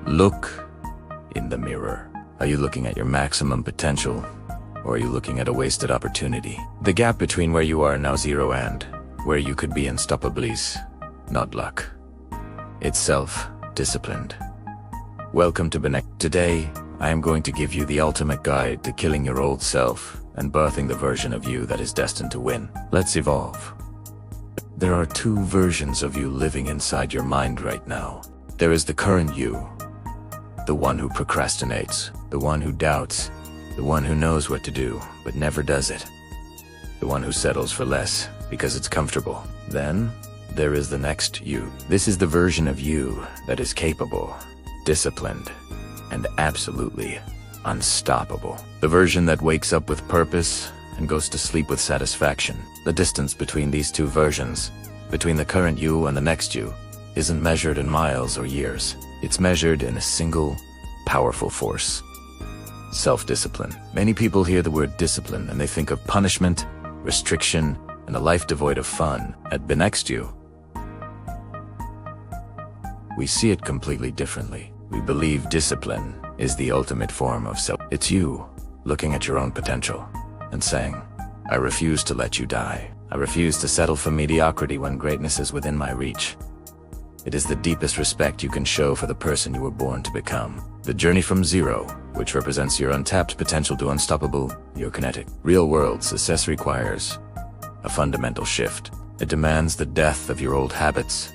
Look in the mirror. Are you looking at your maximum potential, or are you looking at a wasted opportunity? The gap between where you are now, zero, and where you could be unstoppably is not luck. It's self-disciplined. Welcome to BeNextYou. Today, I am going to give you the ultimate guide to killing your old self and birthing the version of you that is destined to win. Let's evolve. There are two versions of you living inside your mind right now. There is the current you, the one who procrastinates, the one who doubts, the one who knows what to do but never does it, the one who settles for less because it's comfortable. Then, there is the next you. This is the version of you that is capable, disciplined, and absolutely unstoppable. The version that wakes up with purpose and goes to sleep with satisfaction. The distance between these two versions, between the current you and the next you, isn't measured in miles or years. It's measured in a single, powerful force: self-discipline. Many people hear the word discipline and they think of punishment, restriction, and a life devoid of fun. At BeNextYou, we see it completely differently. We believe discipline is the ultimate form of self. It's you looking at your own potential and saying, I refuse to let you die. I refuse to settle for mediocrity when greatness is within my reach. It is the deepest respect you can show for the person you were born to become. The journey from zero, which represents your untapped potential, to unstoppable, your kinetic, real-world success, requires a fundamental shift. It demands the death of your old habits,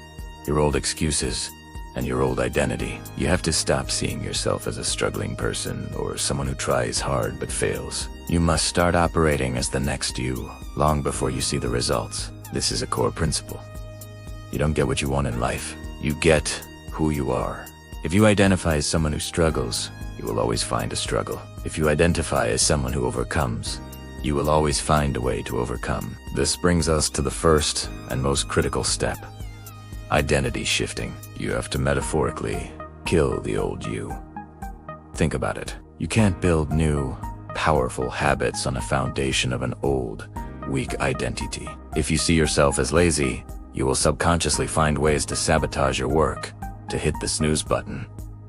your old excuses, and your old identity. You have to stop seeing yourself as a struggling person or someone who tries hard but fails. You must start operating as the next you, long before you see the results. This is a core principle. You don't get what you want in life. You get who you are. If you identify as someone who struggles, you will always find a struggle. If you identify as someone who overcomes, you will always find a way to overcome. This brings us to the first and most critical step: identity shifting. You have to metaphorically kill the old you. Think about it. You can't build new, powerful habits on a foundation of an old, weak identity. If you see yourself as lazy, you will subconsciously find ways to sabotage your work, to hit the snooze button,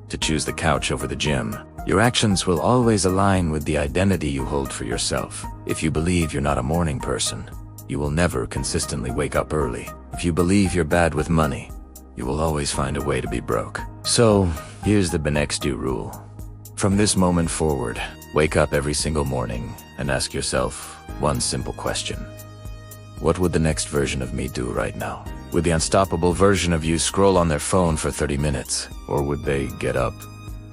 to choose the couch over the gym. Your actions will always align with the identity you hold for yourself. If you believe you're not a morning person, you will never consistently wake up early. If you believe you're bad with money, you will always find a way to be broke. So, here's the BeNextYou rule. From this moment forward, wake up every single morning and ask yourself one simple question. What would the next version of me do right now? Would the unstoppable version of you scroll on their phone for 30 minutes? Or would they get up,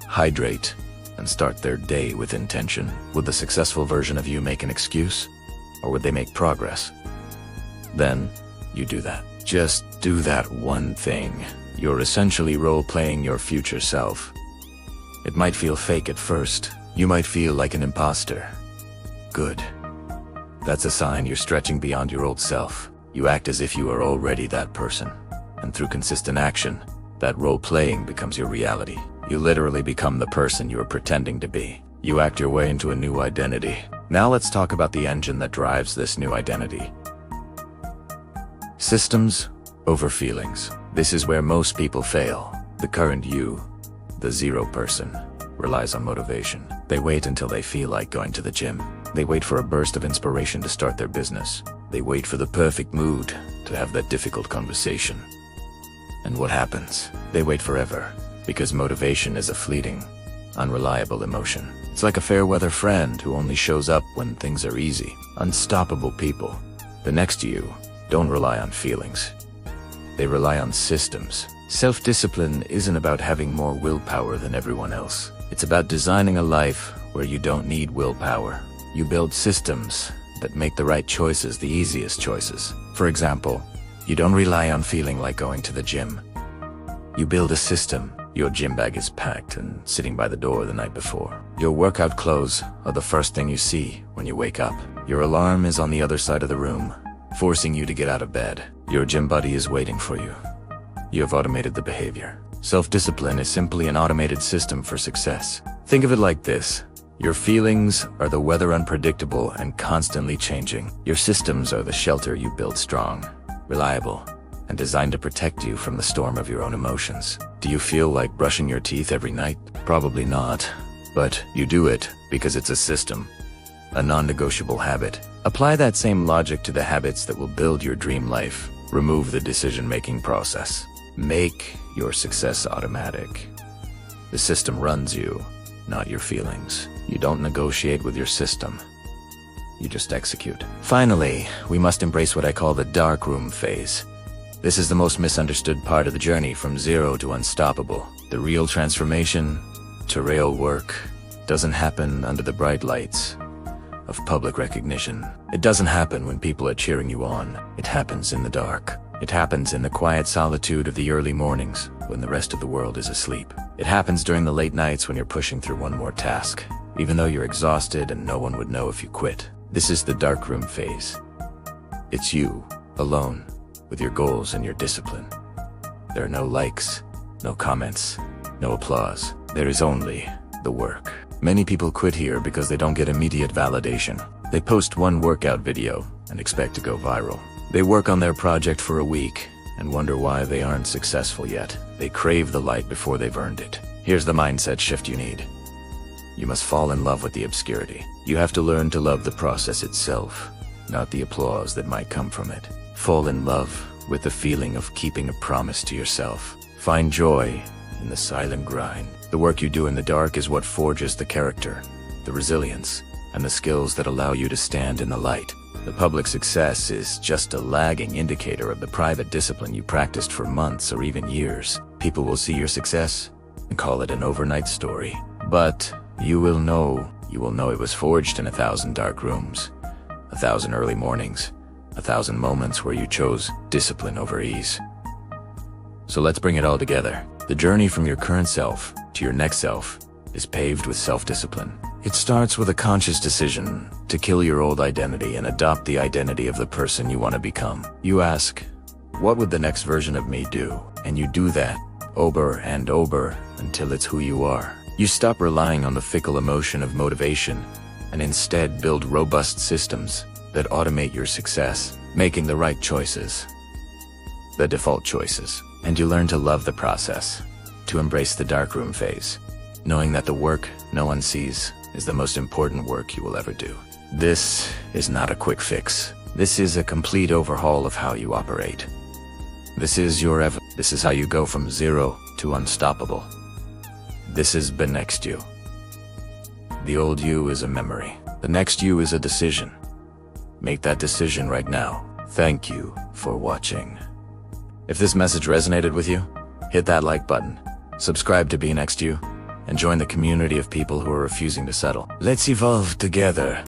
hydrate, and start their day with intention? Would the successful version of you make an excuse? Or would they make progress? Then, you do that. Just do that one thing. You're essentially role-playing your future self. It might feel fake at first. You might feel like an imposter. Good. That's a sign you're stretching beyond your old self. You act as if you are already that person. And through consistent action, that role-playing becomes your reality. You literally become the person you are pretending to be. You act your way into a new identity. Now let's talk about the engine that drives this new identity. Systems over feelings. This is where most people fail. The current you, the zero person, relies on motivation. They wait until they feel like going to the gym. They wait for a burst of inspiration to start their business. They wait for the perfect mood to have that difficult conversation. And what happens? They wait forever, because motivation is a fleeting, unreliable emotion. It's like a fair-weather friend who only shows up when things are easy. Unstoppable people, the next you, don't rely on feelings. They rely on systems. Self-discipline isn't about having more willpower than everyone else. It's about designing a life where you don't need willpower. You build systems that make the right choices the easiest choices. For example, you don't rely on feeling like going to the gym. You build a system. Your gym bag is packed and sitting by the door the night before. Your workout clothes are the first thing you see when you wake up. Your alarm is on the other side of the room, forcing you to get out of bed. Your gym buddy is waiting for you. You have automated the behavior. Self-discipline is simply an automated system for success. Think of it like this. Your feelings are the weather, unpredictable and constantly changing. Your systems are the shelter you build strong, reliable, and designed to protect you from the storm of your own emotions. Do you feel like brushing your teeth every night? Probably not, but you do it because it's a system, a non-negotiable habit. Apply that same logic to the habits that will build your dream life. Remove the decision-making process. Make your success automatic. The system runs you, not your feelings. You don't negotiate with your system. You just execute. Finally, we must embrace what I call the dark room phase. This is the most misunderstood part of the journey from zero to unstoppable. The real transformation to real work doesn't happen under the bright lights of public recognition. It doesn't happen when people are cheering you on. It happens in the dark. It happens in the quiet solitude of the early mornings when the rest of the world is asleep. It happens during the late nights when you're pushing through one more task, even though you're exhausted and no one would know if you quit. This is the darkroom phase. It's you, alone, with your goals and your discipline. There are no likes, no comments, no applause. There is only the work. Many people quit here because they don't get immediate validation. They post one workout video and expect to go viral. They work on their project for a week and wonder why they aren't successful yet. They crave the light before they've earned it. Here's the mindset shift you need. You must fall in love with the obscurity. You have to learn to love the process itself, not the applause that might come from it. Fall in love with the feeling of keeping a promise to yourself. Find joy in the silent grind. The work you do in the dark is what forges the character, the resilience, and the skills that allow you to stand in the light. The public success is just a lagging indicator of the private discipline you practiced for months or even years. People will see your success and call it an overnight story. But you will know it was forged in 1,000 dark rooms, 1,000 early mornings, 1,000 moments where you chose discipline over ease. So let's bring it all together. The journey from your current self to your next self is paved with self-discipline. It starts with a conscious decision to kill your old identity and adopt the identity of the person you want to become. You ask, what would the next version of me do? And you do that over and over until it's who you are. You stop relying on the fickle emotion of motivation and instead build robust systems that automate your success, making the right choices, the default choices. And you learn to love the process, to embrace the darkroom phase, knowing that the work no one sees is the most important work you will ever do. This is not a quick fix. This is a complete overhaul of how you operate. This is how you go from zero to unstoppable. This is BeNextYou. The old you is a memory. The next you is a decision. Make that decision right now. Thank you for watching. If this message resonated with you, hit that like button, subscribe to BeNextYou, and join the community of people who are refusing to settle. Let's evolve together.